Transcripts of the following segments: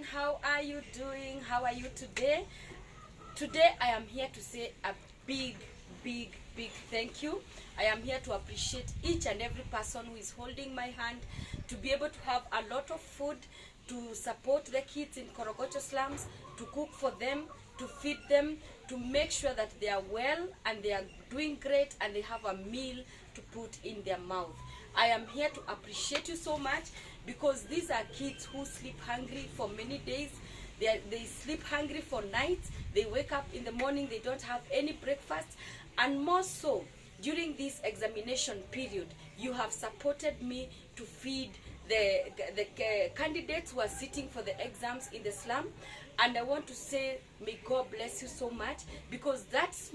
How are you doing? How are you today? Today I am here to say a big thank you. I am here to appreciate each and every person who is holding my hand to be able to have a lot of food, to support the kids in Korogocho slums, to cook for them, to feed them, to make sure that they are well and they are doing great and they have a meal to put in their mouth. I am here to appreciate you so much because these are kids who sleep hungry for many days. They sleep hungry for nights. They wake up in the morning, they don't have any breakfast. And more so, during this examination period, you have supported me to feed the candidates who are sitting for the exams in the slum. And I want to say, may God bless you so much, because that's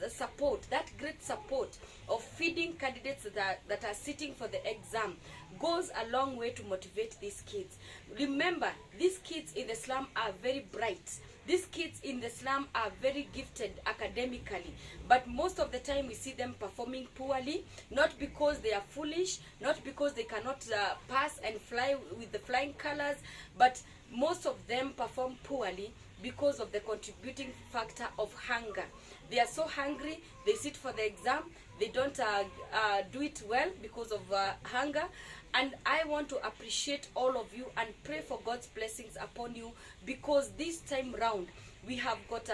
support, that great support of feeding candidates that are sitting for the exam goes a long way to motivate these kids. Remember, these kids in the slum are very bright. These kids in the slum are very gifted academically, but most of the time we see them performing poorly, not because they are foolish, not because they cannot pass and fly with the flying colors, but most of them perform poorly because of the contributing factor of hunger. They are so hungry, they sit for the exam, they don't do it well because of hunger. And I want to appreciate all of you and pray for God's blessings upon you, because this time round we have got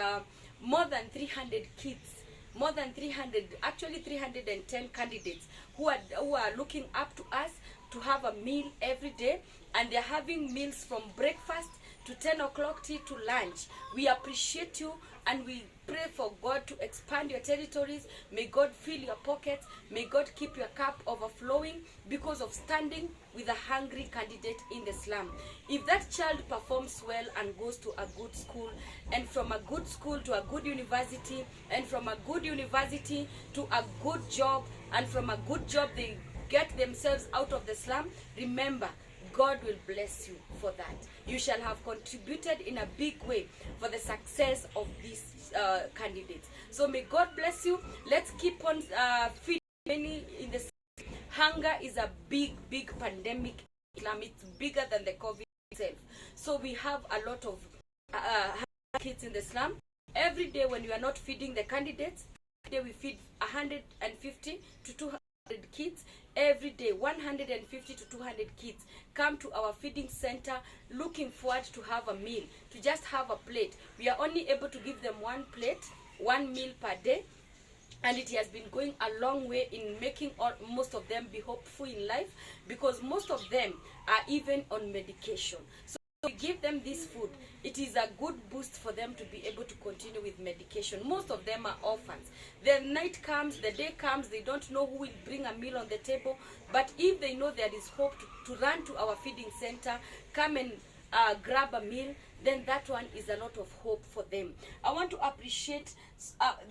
more than 300 kids, more than 300, actually 310 candidates who are looking up to us to have a meal every day, and they're having meals from breakfast to 10 o'clock tea to lunch. We appreciate you and we pray for God to expand your territories. May God fill your pockets. May God keep your cup overflowing because of standing with a hungry candidate in the slum. If that child performs well and goes to a good school, and from a good school to a good university, and from a good university to a good job, and from a good job they get themselves out of the slum, remember, God will bless you for that. You shall have contributed in a big way for the success of these candidates. So may God bless you. Let's keep on feeding many in the hunger is a big pandemic. It's bigger than the COVID itself. So we have a lot of kids in the slum. Every day when we are not feeding the candidates, every day we feed 150 to 200 kids. Every day 150 to 200 kids come to our feeding center looking forward to have a meal, to just have a plate. We are only able to give them one plate, one meal per day, and it has been going a long way in making most of them be hopeful in life, because most of them are even on medication. So we give them this food. It is a good boost for them to be able to continue with medication. Most of them are orphans. The night comes, the day comes, they don't know who will bring a meal on the table. But if they know there is hope to run to our feeding center, come and grab a meal, then that one is a lot of hope for them. I want to appreciate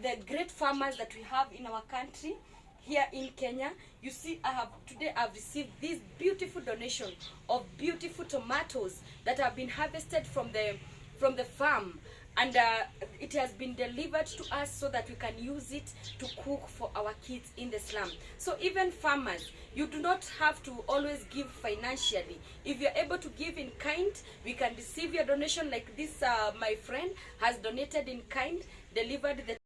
the great farmers that we have in our country. Here in Kenya, you see, today I've received this beautiful donation of beautiful tomatoes that have been harvested from the farm, and it has been delivered to us so that we can use it to cook for our kids in the slum. So even farmers, you do not have to always give financially. If you're able to give in kind, we can receive your donation like this. My friend has donated in kind, delivered the